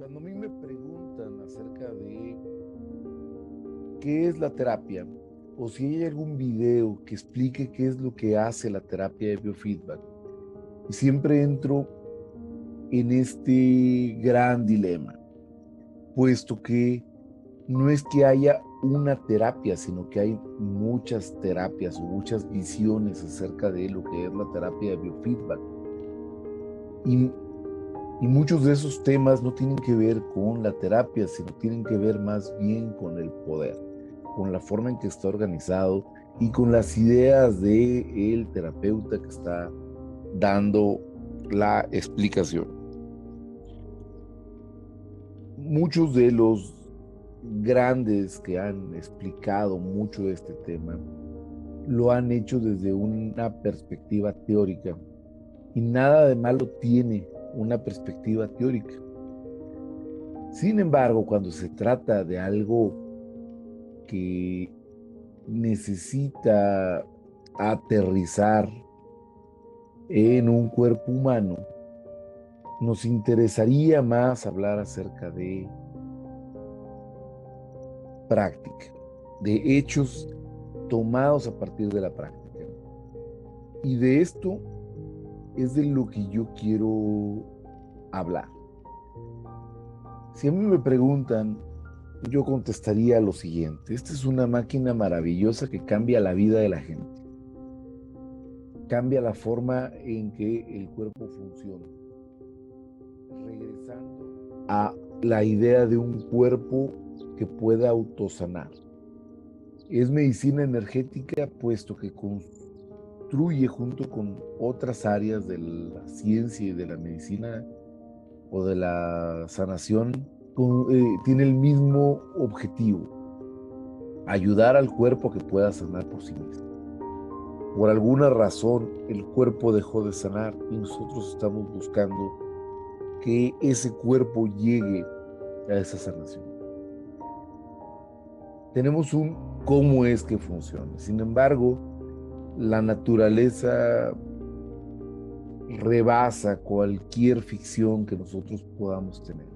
Cuando a mí me preguntan acerca de qué es la terapia o si hay algún video que explique qué es lo que hace la terapia de biofeedback, siempre entro en este gran dilema, puesto que no es que haya una terapia, sino que hay muchas terapias o muchas visiones acerca de lo que es la terapia de biofeedback. Y, y muchos de esos temas no tienen que ver con la terapia, sino tienen que ver más bien con el poder, con la forma en que está organizado y con las ideas de el terapeuta que está dando la explicación. Muchos de los grandes que han explicado mucho de este tema lo han hecho desde una perspectiva teórica y nada de malo tiene una perspectiva teórica. Sin embargo, cuando se trata de algo que necesita aterrizar en un cuerpo humano, nos interesaría más hablar acerca de práctica, de hechos tomados a partir de la práctica. Y de esto es de lo que yo quiero hablar. Si a mí me preguntan, yo contestaría lo siguiente: esta es una máquina maravillosa que cambia la vida de la gente, cambia la forma en que el cuerpo funciona, regresando a la idea de un cuerpo que pueda autosanar. Es medicina energética, puesto que construye junto con otras áreas de la ciencia y de la medicina o de la sanación, tiene el mismo objetivo: ayudar al cuerpo a que pueda sanar por sí mismo. Por alguna razón, el cuerpo dejó de sanar y nosotros estamos buscando que ese cuerpo llegue a esa sanación. Tenemos un cómo es que funciona. Sin embargo, la naturaleza rebasa cualquier ficción que nosotros podamos tener.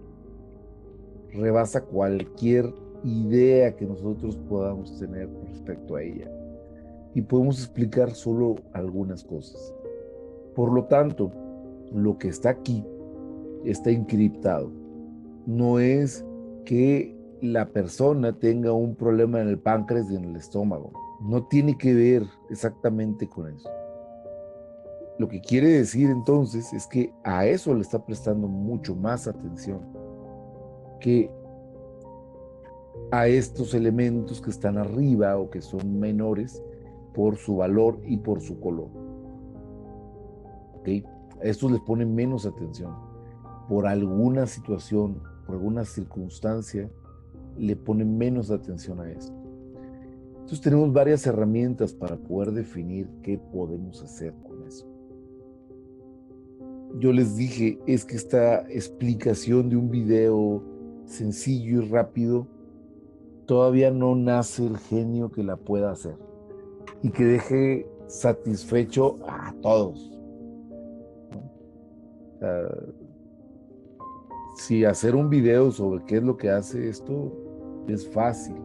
Rebasa cualquier idea que nosotros podamos tener respecto a ella. Y podemos explicar solo algunas cosas. Por lo tanto, lo que está aquí está encriptado. No es que la persona tenga un problema en el páncreas y en el estómago. No tiene que ver exactamente con eso. Lo que quiere decir entonces es que a eso le está prestando mucho más atención que a estos elementos que están arriba o que son menores por su valor y por su color. ¿Ok? A estos les ponen menos atención. Por alguna situación, por alguna circunstancia, le ponen menos atención a esto. Entonces tenemos varias herramientas para poder definir qué podemos hacer con eso. Yo les dije, es que esta explicación de un video sencillo y rápido, todavía no nace el genio que la pueda hacer y que deje satisfecho a todos, ¿no? O sea, si hacer un video sobre qué es lo que hace esto es fácil,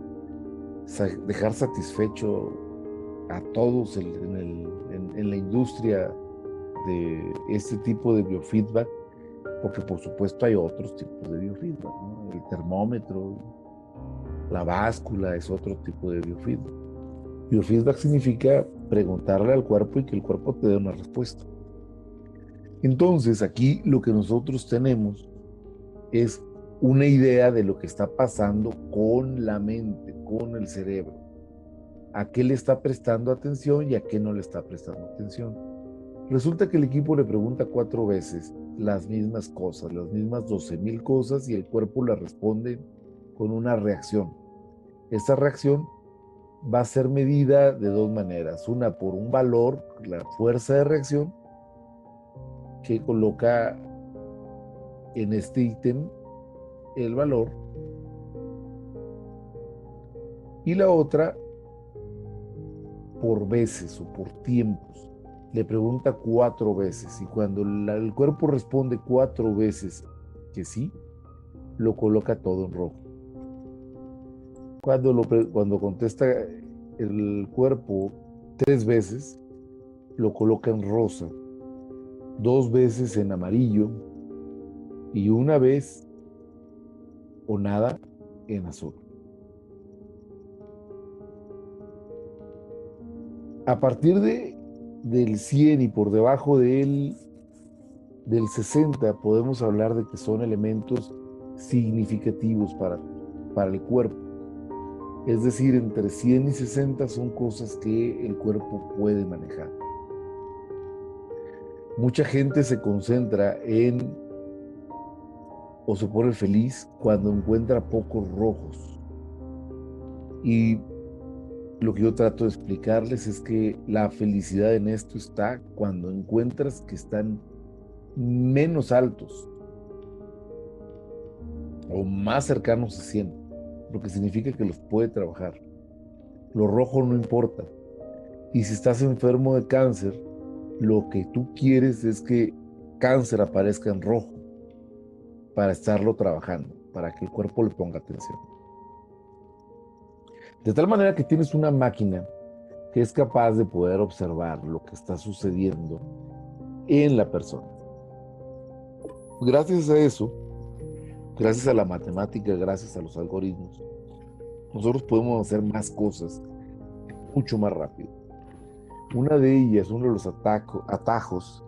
dejar satisfecho a todos en la industria de este tipo de biofeedback, porque por supuesto hay otros tipos de biofeedback, ¿no? El termómetro, la báscula es otro tipo de biofeedback. Biofeedback significa preguntarle al cuerpo y que el cuerpo te dé una respuesta. Entonces aquí lo que nosotros tenemos es una idea de lo que está pasando con la mente, con el cerebro. A qué le está prestando atención y a qué no le está prestando atención. Resulta que el equipo le pregunta 4 veces las mismas cosas, las mismas 12,000 cosas, y el cuerpo le responde con una reacción. Esa reacción va a ser medida de 2 maneras. Una, por un valor, la fuerza de reacción, que coloca en este ítem el valor. Y la otra, por veces o por tiempos. Le pregunta 4 veces y cuando el cuerpo responde 4 veces que sí, lo coloca todo en rojo. Cuando contesta el cuerpo 3 veces, lo coloca en rosa, 2 veces en amarillo y una vez o nada en azul. A partir del 100 y por debajo del 60 podemos hablar de que son elementos significativos para el cuerpo. Es decir, entre 100 y 60 son cosas que el cuerpo puede manejar. Mucha gente se concentra o se pone feliz cuando encuentra pocos rojos. Y lo que yo trato de explicarles es que la felicidad en esto está cuando encuentras que están menos altos o más cercanos a 100, lo que significa que los puede trabajar. Lo rojo no importa. Y si estás enfermo de cáncer, lo que tú quieres es que cáncer aparezca en rojo para estarlo trabajando, para que el cuerpo le ponga atención. De tal manera que tienes una máquina que es capaz de poder observar lo que está sucediendo en la persona. Gracias a eso, gracias a la matemática, gracias a los algoritmos, nosotros podemos hacer más cosas mucho más rápido. Una de ellas, uno de los atajos,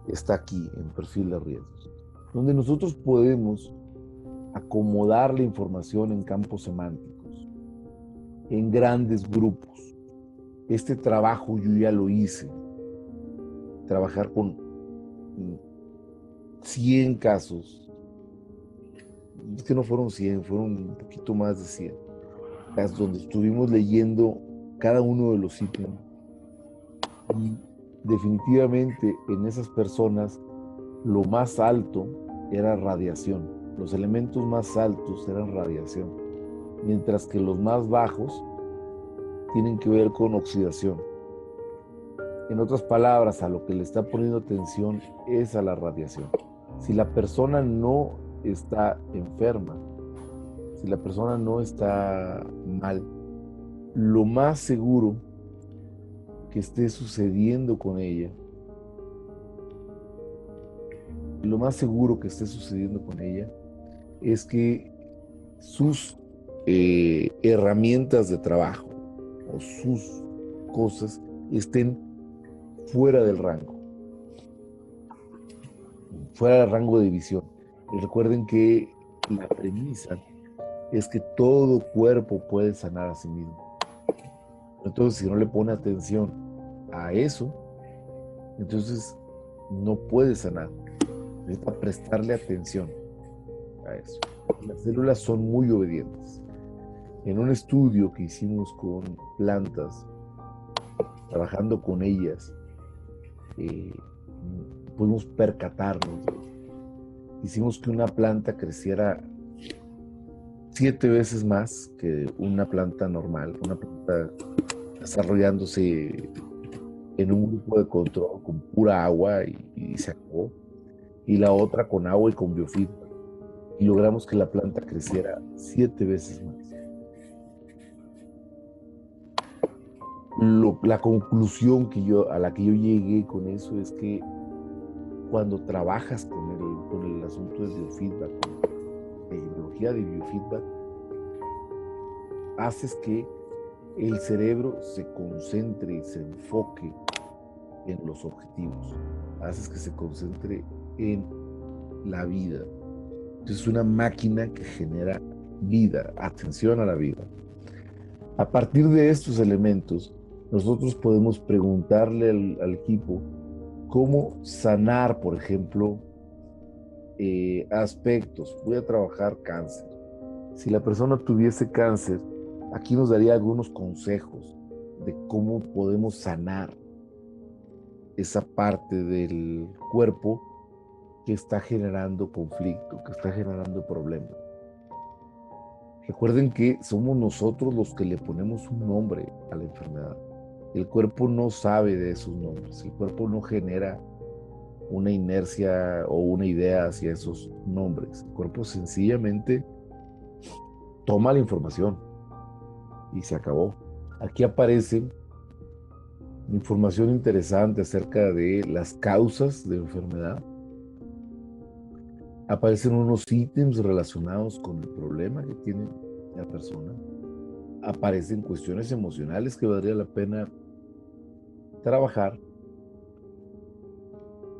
está aquí en perfil de riesgos, donde nosotros podemos acomodar la información en campos semánticos, en grandes grupos. Este trabajo yo ya lo hice. Trabajar con 100 casos. Es que no fueron 100, fueron un poquito más de 100. Casos donde estuvimos leyendo cada uno de los síntomas. Y definitivamente en esas personas lo más alto era radiación. Los elementos más altos eran radiación, mientras que los más bajos tienen que ver con oxidación. En otras palabras, a lo que le está poniendo atención es a la radiación. Si la persona no está enferma, si la persona no está mal, lo más seguro que esté sucediendo con ella, es que sus herramientas de trabajo o sus cosas estén fuera del rango de visión. Y recuerden que la premisa es que todo cuerpo puede sanar a sí mismo. Entonces, si no le pone atención a eso, entonces no puede sanar. Necesita prestarle atención a eso. Las células son muy obedientes. En un estudio que hicimos con plantas, trabajando con ellas, pudimos percatarnos. Hicimos que una planta creciera 7 veces más que una planta normal, una planta desarrollándose en un grupo de control con pura agua y se acabó, y la otra con agua y con biofeedback. Y logramos que la planta creciera 7 veces más. La conclusión a la que yo llegué con eso es que cuando trabajas con el asunto de biofeedback, con la tecnología de biofeedback, haces que el cerebro se concentre y se enfoque en los objetivos, haces que se concentre en la vida. Es una máquina que genera vida, atención a la vida. A partir de estos elementos, nosotros podemos preguntarle al equipo cómo sanar, por ejemplo, aspectos. Voy a trabajar cáncer. Si la persona tuviese cáncer, aquí nos daría algunos consejos de cómo podemos sanar esa parte del cuerpo que está generando conflicto, que está generando problemas. Recuerden que somos nosotros los que le ponemos un nombre a la enfermedad. El cuerpo no sabe de esos nombres, el cuerpo no genera una inercia o una idea hacia esos nombres. El cuerpo sencillamente toma la información y se acabó. Aquí aparece información interesante acerca de las causas de enfermedad. Aparecen unos ítems relacionados con el problema que tiene la persona. Aparecen cuestiones emocionales que valdría la pena trabajar.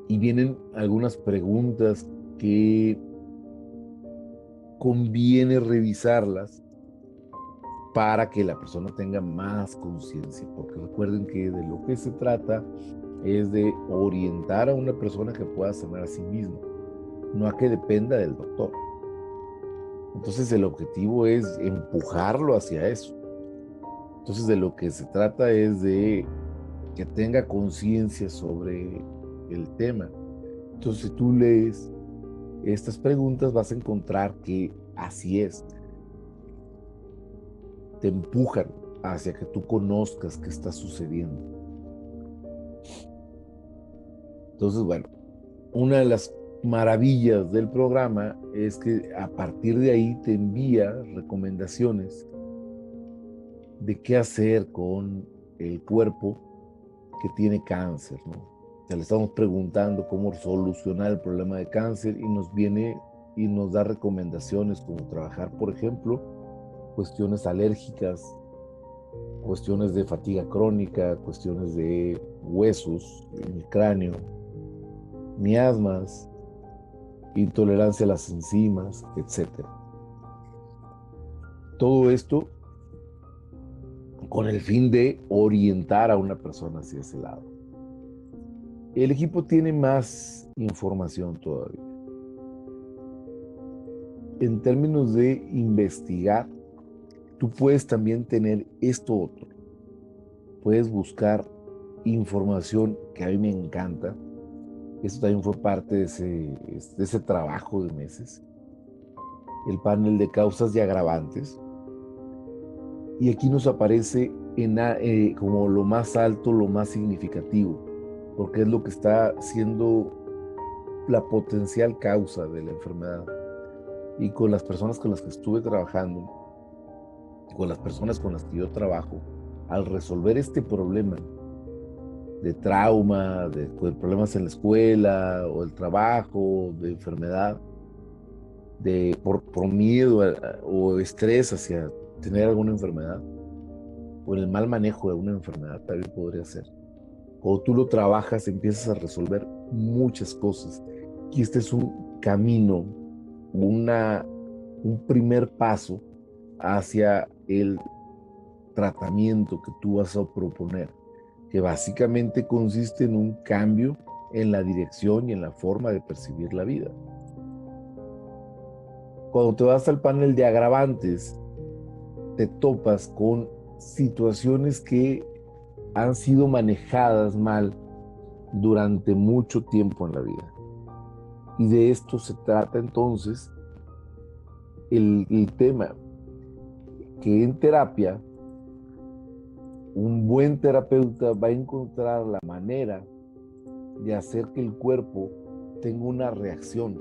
Y vienen algunas preguntas que conviene revisarlas para que la persona tenga más conciencia, porque recuerden que de lo que se trata es de orientar a una persona que pueda sanar a sí misma, no a que dependa del doctor. Entonces el objetivo es empujarlo hacia eso. Entonces de lo que se trata es de que tenga conciencia sobre el tema. Entonces si tú lees estas preguntas vas a encontrar que así es. Te empujan hacia que tú conozcas qué está sucediendo. Entonces, bueno, una de las maravillas del programa es que a partir de ahí te envía recomendaciones de qué hacer con el cuerpo que tiene cáncer, ¿no? O sea, le estamos preguntando cómo solucionar el problema de cáncer y nos viene y nos da recomendaciones como trabajar, por ejemplo, cuestiones alérgicas, cuestiones de fatiga crónica, cuestiones de huesos en el cráneo, miasmas, intolerancia a las enzimas, etc. Todo esto con el fin de orientar a una persona hacia ese lado. El equipo tiene más información todavía. En términos de investigar, tú puedes también tener esto otro. Puedes buscar información que a mí me encanta. Esto también fue parte de ese trabajo de meses. El panel de causas y agravantes. Y aquí nos aparece como lo más alto, lo más significativo, porque es lo que está siendo la potencial causa de la enfermedad. Y con las personas con las que estuve trabajando, con las personas con las que yo trabajo, al resolver este problema de trauma, de problemas en la escuela o el trabajo, de enfermedad, por miedo o estrés hacia tener alguna enfermedad, o el mal manejo de una enfermedad también podría ser. Cuando tú lo trabajas, empiezas a resolver muchas cosas. Y este es un camino, un primer paso hacia el tratamiento que tú vas a proponer, que básicamente consiste en un cambio en la dirección y en la forma de percibir la vida. Cuando te vas al panel de agravantes, te topas con situaciones que han sido manejadas mal durante mucho tiempo en la vida. Y de esto se trata entonces el tema, que en terapia un buen terapeuta va a encontrar la manera de hacer que el cuerpo tenga una reacción,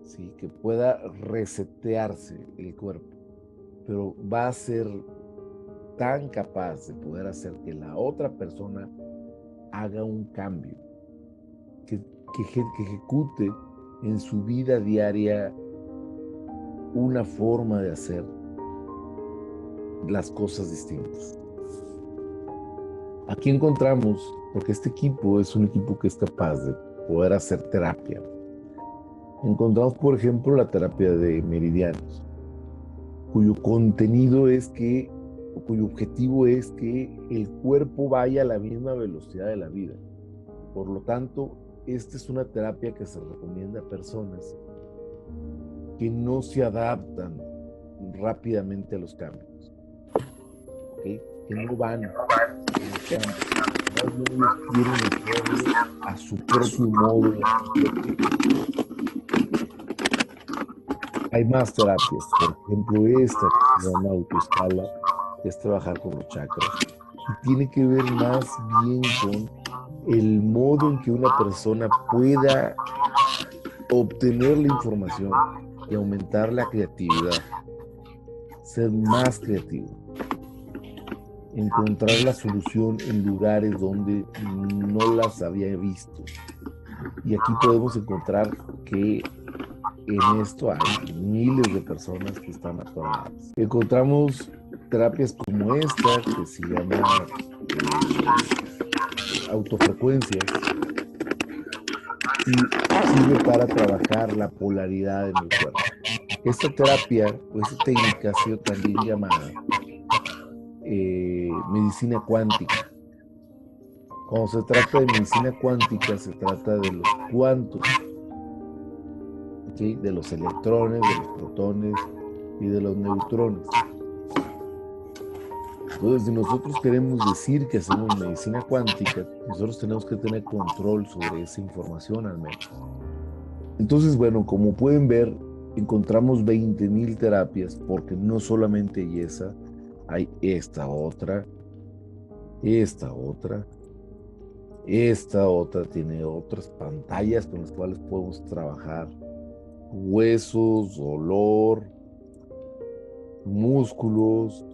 ¿sí? Que pueda resetearse el cuerpo, pero va a ser tan capaz de poder hacer que la otra persona haga un cambio, que ejecute en su vida diaria una forma de hacer las cosas distintas. Aquí encontramos, porque este equipo es un equipo que es capaz de poder hacer terapia. Encontramos, por ejemplo, la terapia de meridianos, cuyo contenido es que, o cuyo objetivo es que el cuerpo vaya a la misma velocidad de la vida. Por lo tanto, esta es una terapia que se recomienda a personas que no se adaptan rápidamente a los cambios, ¿okay? Que no van a los cambios, más bien ellos quieren hacerlo a su propio modo. Hay más terapias, por ejemplo esta que se llama autoescala, que es trabajar con los chakras, y tiene que ver más bien con el modo en que una persona pueda obtener la información y aumentar la creatividad, ser más creativo, encontrar la solución en lugares donde no las había visto. Y aquí podemos encontrar que en esto hay miles de personas que están atoradas. Encontramos terapias como esta, que se llama autofrecuencias, y sirve para trabajar la polaridad en el cuerpo. Esta terapia o esta técnica ha sido también llamada medicina cuántica. Cuando se trata de medicina cuántica, se trata de los cuantos, ¿sí? De los electrones, de los protones y de los neutrones. Entonces, si nosotros queremos decir que hacemos medicina cuántica, nosotros tenemos que tener control sobre esa información al menos. Entonces, bueno, como pueden ver, encontramos 20,000 terapias, porque no solamente hay esa, hay esta otra, esta otra tiene otras pantallas con las cuales podemos trabajar huesos, dolor, músculos,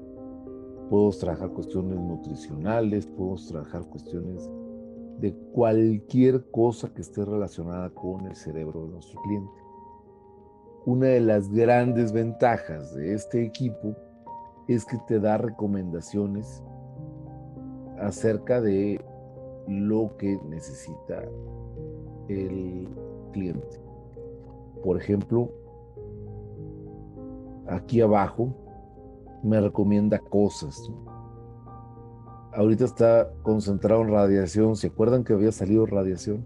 podemos trabajar cuestiones nutricionales, podemos trabajar cuestiones de cualquier cosa que esté relacionada con el cerebro de nuestro cliente. Una de las grandes ventajas de este equipo es que te da recomendaciones acerca de lo que necesita el cliente. Por ejemplo, aquí abajo me recomienda cosas, ¿no? Ahorita está concentrado en radiación. ¿Se acuerdan que había salido radiación?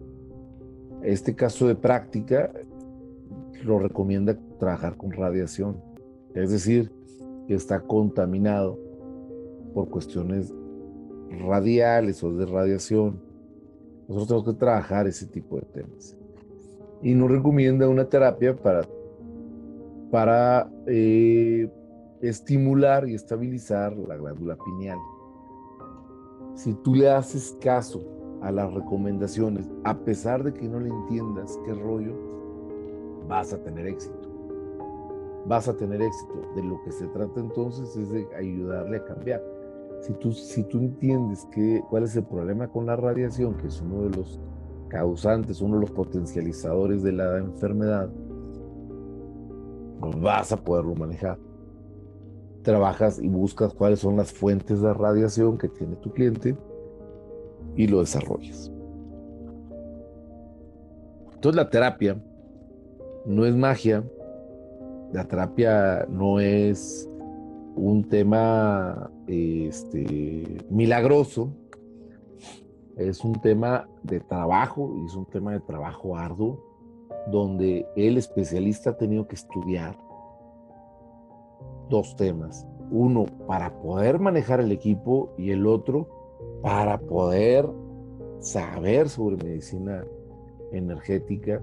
Este caso de práctica lo recomienda trabajar con radiación. Es decir, que está contaminado por cuestiones radiales o de radiación. Nosotros tenemos que trabajar ese tipo de temas. Y nos recomienda una terapia para estimular y estabilizar la glándula pineal. Si tú le haces caso a las recomendaciones, a pesar de que no le entiendas qué rollo, vas a tener éxito. Vas a tener éxito. De lo que se trata entonces es de ayudarle a cambiar. Si tú entiendes cuál es el problema con la radiación, que es uno de los causantes, uno de los potencializadores de la enfermedad, pues vas a poderlo manejar. Trabajas y buscas cuáles son las fuentes de radiación que tiene tu cliente y lo desarrollas. Entonces la terapia no es magia, la terapia no es un tema milagroso, es un tema de trabajo y es un tema de trabajo arduo, donde el especialista ha tenido que estudiar dos temas. Uno, para poder manejar el equipo, y el otro, para poder saber sobre medicina energética.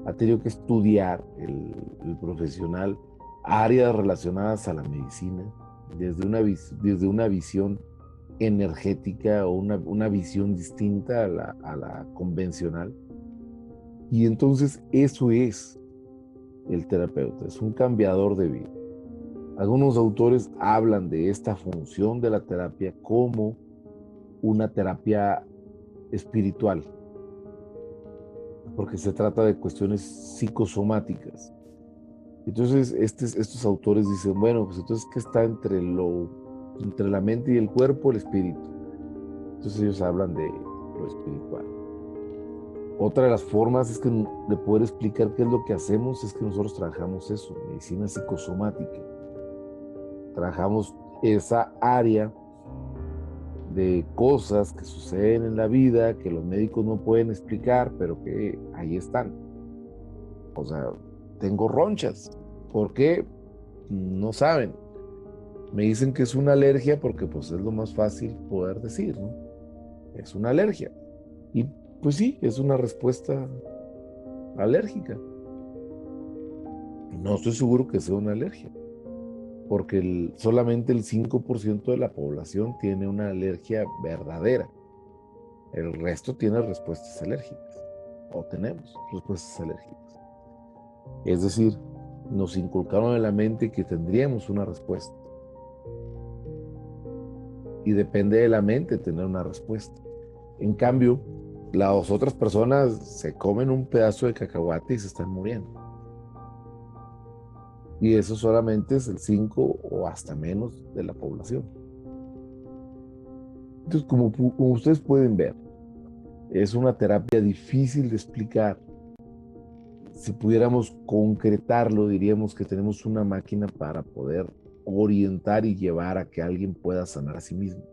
Ha tenido que estudiar el profesional áreas relacionadas a la medicina desde una visión energética o una visión distinta a la convencional. Y entonces eso es el terapeuta, es un cambiador de vida. Algunos autores hablan de esta función de la terapia como una terapia espiritual, porque se trata de cuestiones psicosomáticas. Entonces, estos autores dicen, bueno, pues entonces, ¿qué está entre la mente y el cuerpo? El espíritu. Entonces ellos hablan de lo espiritual. Otra de las formas es que de poder explicar qué es lo que hacemos es que nosotros trabajamos eso, medicina psicosomática. Trabajamos esa área de cosas que suceden en la vida que los médicos no pueden explicar, pero que ahí están. O sea, tengo ronchas. ¿Por qué? No saben. Me dicen que es una alergia porque pues es lo más fácil poder decir, ¿no? Es una alergia. Y pues sí, es una respuesta alérgica. No estoy seguro que sea una alergia, porque solamente el 5% de la población tiene una alergia verdadera. El resto tiene respuestas alérgicas, o tenemos respuestas alérgicas. Es decir, nos inculcaron en la mente que tendríamos una respuesta. Y depende de la mente tener una respuesta. En cambio, las otras personas se comen un pedazo de cacahuate y se están muriendo. Y eso solamente es el 5 o hasta menos de la población. Entonces, como ustedes pueden ver, es una terapia difícil de explicar. Si pudiéramos concretarlo, diríamos que tenemos una máquina para poder orientar y llevar a que alguien pueda sanar a sí mismo.